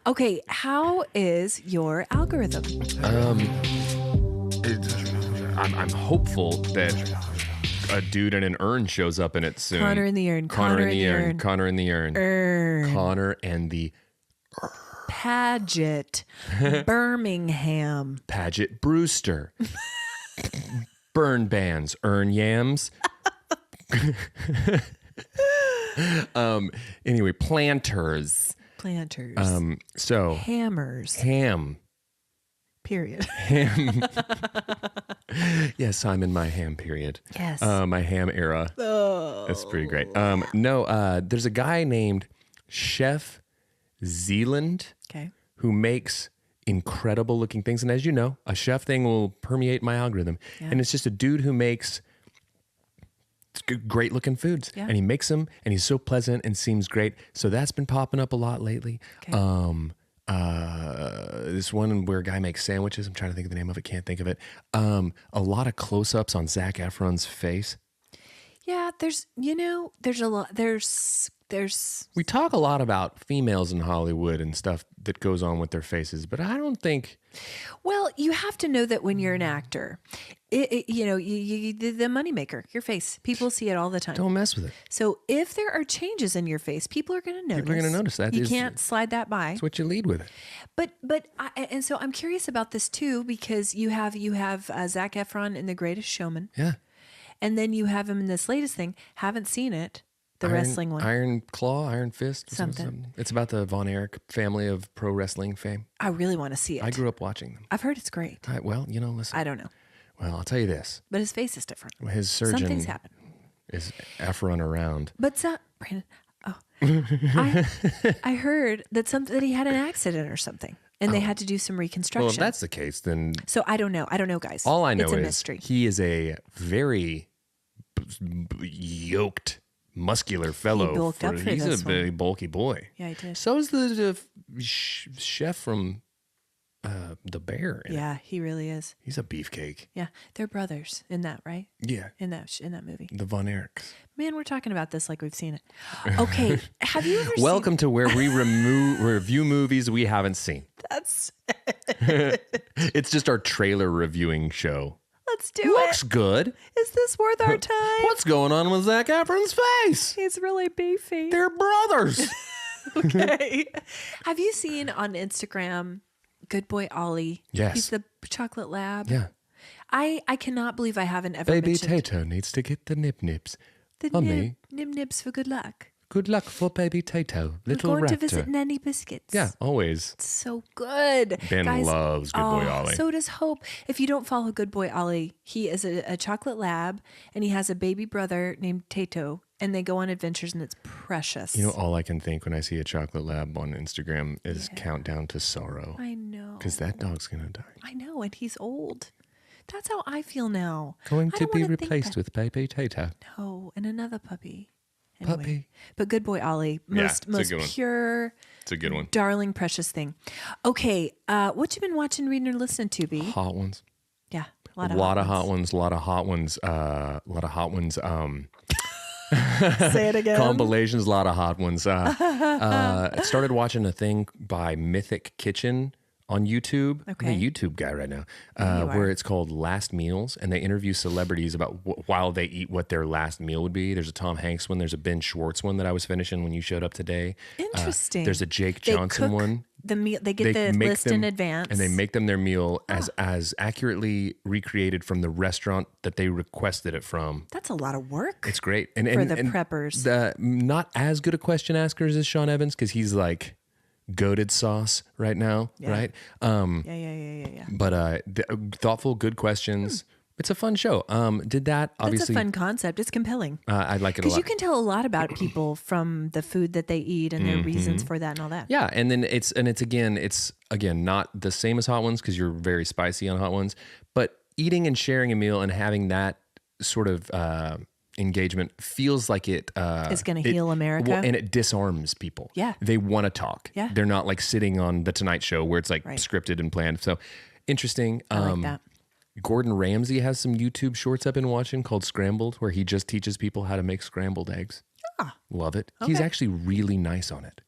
Okay, how is your algorithm? I'm hopeful that a dude in an urn shows up in it soon. Connor in the urn. Connor in the urn. Connor in the urn. Urn. Connor and the Paget. Birmingham. Paget Brewster. Burn bands. Urn yams. Anyway, planters. Planters. So Hammers. ham. Period. Yes, I'm in my ham period. Yes. My ham era. Oh. That's pretty great. There's a guy named Chef Zealand Okay. who makes incredible looking things. And as you know, a chef thing will permeate my algorithm. Yeah. And it's just a dude who makes great looking foods. Yeah. And he makes them and he's so pleasant and seems great. So that's been popping up a lot lately. Okay. This one where a guy makes sandwiches. I'm trying to think of the name of it. Can't think of it. A lot of close-ups on Zac Efron's face. Yeah, there's a lot. There's We talk a lot about females in Hollywood and stuff that goes on with their faces, but I don't think. well, you have to know that when you're an actor, the moneymaker, your face, people see it all the time. Don't mess with it. So if there are changes in your face, people are going to notice. People are gonna notice that. You can't slide that by. That's what you lead with it. And so I'm curious about this too because you have Zac Efron in The Greatest Showman, Yeah. and then you have him in this latest thing. Haven't seen it, the wrestling one. Iron Claw, Iron Fist. Something. It's about the Von Erich family of pro wrestling fame. I really want to see it. I grew up watching them. I've heard it's great. Listen. I don't know, Well, I'll tell you this. but his face is different. His surgeon Something's happened. is Efron around. But Brandon, I heard that he had an accident or something, and they had to do some reconstruction. Well, if that's the case, then So I don't know. I don't know, guys. all I know it's a is mystery. he is a very yoked, muscular fellow. bulked up for he's this a one. very bulky boy. Yeah, he did. So is the chef from The Bear. Yeah, he really is. He's a beefcake. Yeah, they're brothers in that, right? Yeah. In that movie. The Von Erichs. Man, we're talking about this like we've seen it. Okay, have you ever Welcome to where we review movies we haven't seen. seen that's It's just our trailer reviewing show. Let's do Looks it. good. Is this worth our time? What's going on with Zac Efron's face? He's really beefy. They're brothers. Okay. Have you seen on Instagram Good Boy Ollie? Yes. He's the chocolate lab. Yeah. I cannot believe I haven't ever Baby mentioned Tato needs to get the nip-nips. the on me. nibs for good luck. Good luck for Baby Tato, little We're going raptor. to visit Nanny Biscuits. Yeah, always. It's so good. Ben Guys, loves Good Boy Ollie. So does Hope. If you don't follow Good Boy Ollie, he is a chocolate lab and he has a baby brother named Tato and they go on adventures and it's precious. You know, all I can think when I see a chocolate lab on Instagram is Countdown to Sorrow. I know. Because that dog's going to die. I know. And he's old. That's how I feel now. Going I to don't be wanna think replaced that- with Baby Tato. No, and another puppy. Anyway, Puppy. But Good Boy Ollie, Yeah, most it's a good one. pure, It's a good one. darling, precious thing. Okay, what you been watching, reading, or listening to, B? Hot ones. Yeah, A lot of hot ones. Say it again. Compilations, a lot of hot ones. I started watching a thing by Mythic Kitchen on YouTube. Okay. I'm a YouTube guy right now, you where are. it's called Last Meals, and they interview celebrities about while they eat what their last meal would be. There's a Tom Hanks one. There's a Ben Schwartz one that I was finishing when you showed up today. Interesting. There's a Jake They Johnson cook one. The meal. They get the make list them- in advance. and they make them their meal as accurately recreated from the restaurant that they requested it from. That's a lot of work. It's great. And For the and preppers. The not as good a question askers as Sean Evans because he's like goated sauce right now, right? Yeah. But thoughtful, good questions. It's a fun show. Did that That's obviously? a fun concept. It's compelling. I like it a Because lot. you can tell a lot about people from the food that they eat and their reasons for that and all that. Yeah, and then it's again not the same as hot ones because you're very spicy on hot ones, but eating and sharing a meal and having that sort of engagement feels like it It's gonna heal America. well, and it disarms people. Yeah. They want to talk. Yeah. They're not like sitting on the Tonight Show where it's like Right. scripted and planned. So interesting. I like that. Gordon Ramsay has some YouTube shorts I've been watching called Scrambled, where he just teaches people how to make scrambled eggs. Love it. He's actually really nice on it.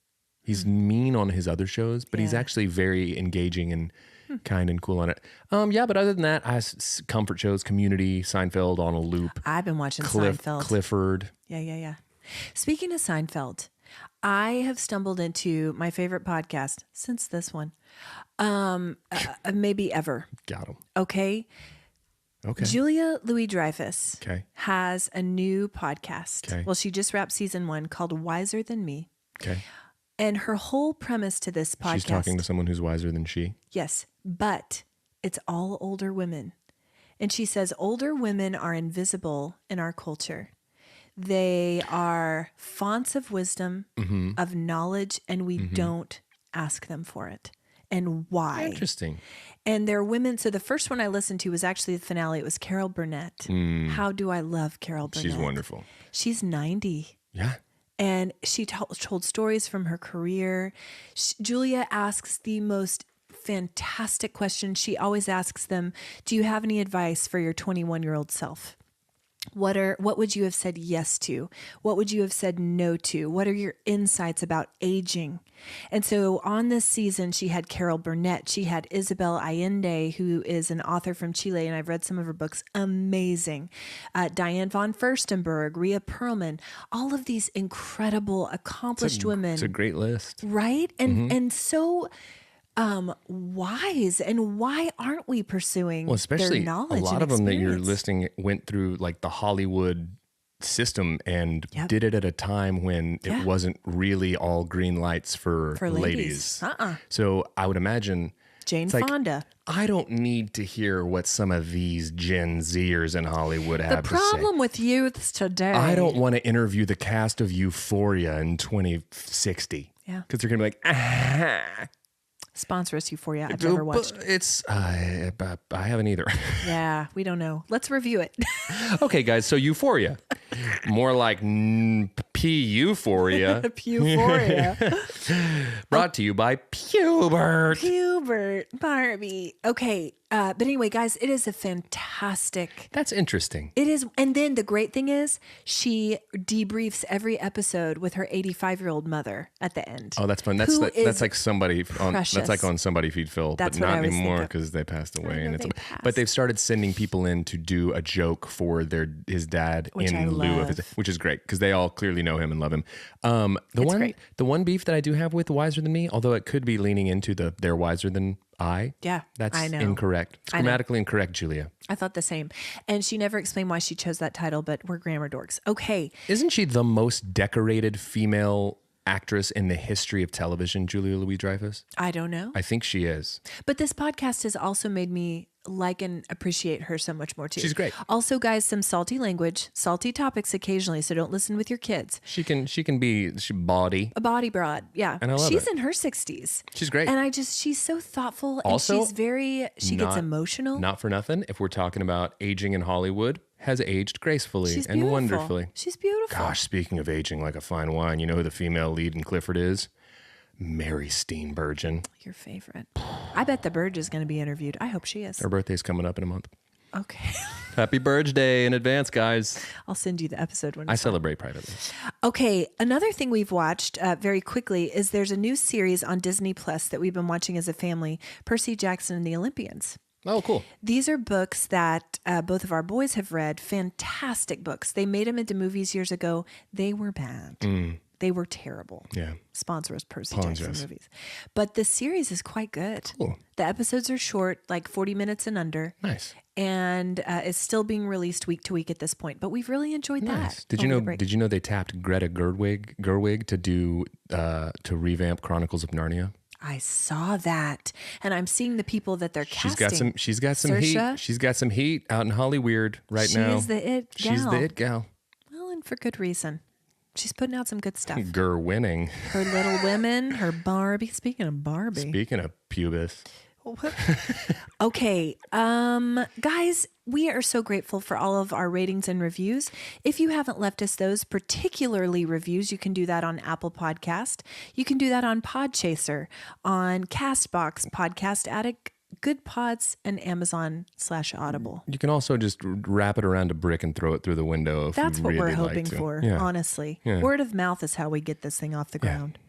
He's mean on his other shows, but he's Yeah. actually very engaging and kind and cool on it. But other than that, I comfort shows, Community, Seinfeld on a loop, I've been watching Seinfeld. Clifford. Yeah. Speaking of Seinfeld, I have stumbled into my favorite podcast since this one, maybe ever. Got him. Okay. Okay. Julia Louis-Dreyfus Okay. has a new podcast. Okay. Well, she just wrapped season 1 called Wiser Than Me. Okay. And her whole premise to this podcast. She's talking to someone who's wiser than she. Yes, but it's all older women. And she says older women are invisible in our culture. They are fonts of wisdom, of knowledge, and we don't ask them for it. And why? Interesting. And they're women. So the first one I listened to was actually the finale. It was Carol Burnett. How do I love Carol Burnett? She's wonderful. She's 90. Yeah. And she told stories from her career. Julia asks the most fantastic questions. She always asks them, do you have any advice for your 21-year-old self? What would you have said yes to? What would you have said no to? What are your insights about aging? And so on this season, she had Carol Burnett. She had Isabel Allende, who is an author from Chile, and I've read some of her books. Amazing. Diane von Furstenberg, Rhea Perlman, all of these incredible, accomplished women. It's a great list. Right? And so wise. And why aren't we pursuing Well, especially their knowledge a lot and of them that you're experience? listing went through like the Hollywood system and Yep. did it at a time when Yeah. it wasn't really all green lights for ladies. So I would imagine Jane it's like, Fonda. I don't need to hear what some of these Gen Zers in Hollywood The have to say. problem with youths today. I don't want to interview the cast of Euphoria in 2060. Yeah. Because they're going to be like, ah. Sponsor us, Euphoria. I've never watched. It's, I haven't either. Yeah, we don't know. Let's review it. Okay, guys. So Euphoria, more like P-Euphoria, Euphoria. brought to you by Pubert. Pubert. Barbie. Okay. But anyway, guys, it is a fantastic. That's interesting. It is. And then the great thing is she debriefs every episode with her 85-year-old mother at the end. Oh, that's fun. Who is That's like somebody on precious. that's like on Somebody Feed Phil, That's but what not I was anymore thinking. because they passed away. know And it's they passed. but they've started sending people in to do a joke for his dad Which I in lieu of his, love. which is great because they all clearly know him and love him. Great. The one beef that I do have with Wiser Than Me, although it could be leaning into they're wiser than I. Yeah, That's I know. incorrect. It's I know. grammatically incorrect, Julia. I thought the same. And she never explained why she chose that title, but we're grammar dorks. Okay. Isn't she the most decorated female actress in the history of television, Julia Louis-Dreyfus? I don't know. I think she is. But this podcast has also made me like and appreciate her so much more too. She's great. Also, guys, some salty language, salty topics occasionally, so don't listen with your kids. She body. A body broad, yeah. And I love she's it. in her 60s. She's great. And she's so thoughtful Also, and she gets not- emotional. Not for nothing. If we're talking about aging in Hollywood, has aged gracefully She's and beautiful. wonderfully. She's beautiful. Gosh, speaking of aging like a fine wine, you know who the female lead in Clifford is? Mary Steenburgen. Your favorite. I bet the Burge is going to be interviewed. I hope she is. Her birthday's coming up in a month. Okay. Happy Birds Day in advance, guys. I'll send you the episode when I it's on. celebrate privately. Okay, another thing we've watched very quickly is there's a new series on Disney Plus that we've been watching as a family, Percy Jackson and the Olympians. Oh, cool. These are books that both of our boys have read. Fantastic books. They made them into movies years ago. They were bad. They were terrible. Yeah. Sponsor us, Percy Jackson movies. But the series is quite good. Cool. The episodes are short, like 40 minutes and under. Nice. And it's still being released week to week at this point. But we've really enjoyed that. Did you know they tapped Greta Gerwig to do to revamp Chronicles of Narnia? I saw that, and I'm seeing the people that they're casting. She's got some Saoirse? heat. She's got some heat out in Hollywood right now. She is the it gal. She's the it gal. Well, and for good reason. She's putting out some good stuff. Winning. Her Little Women, her Barbie. Speaking of Barbie. Speaking of pubis. Okay, guys, we are so grateful for all of our ratings and reviews. If you haven't left us those, particularly reviews, you can do that on Apple Podcast. You can do that on Podchaser, on Castbox, Podcast Addict, Good Pods, and Amazon/Audible. You can also just wrap it around a brick and throw it through the window. That's what we're hoping for, Yeah. honestly. Yeah. Word of mouth is how we get this thing off the ground.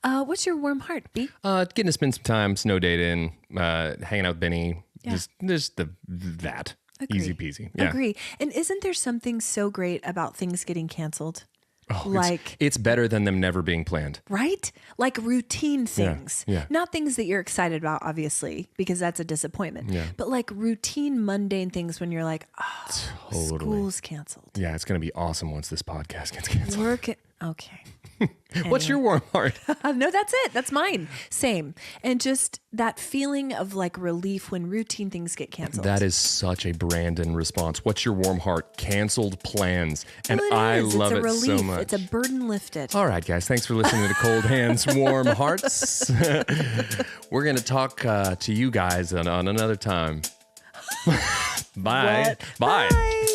What's your warm heart, B? Getting to spend some time snow dating, hanging out with Benny. Yeah. Just that. Agree. Easy peasy. Yeah. Agree. And isn't there something so great about things getting canceled? Oh, it's better than them never being planned. Right? Like routine things. Yeah. Not things that you're excited about, obviously, because that's a disappointment. Yeah. But like routine, mundane things when you're like, oh, Totally. school's canceled. Yeah, it's going to be awesome once this podcast gets canceled. Okay. What's your warm heart? No, that's it. That's mine. Same. And just that feeling of like relief when routine things get canceled. That is such a Brandon response. What's your warm heart? Canceled plans. And Well, it I is. love it's a it relief. so much. It's a burden lifted. All right, guys. Thanks for listening to Cold Hands, Warm Hearts. We're going to talk to you guys on another time. Bye. What? Bye.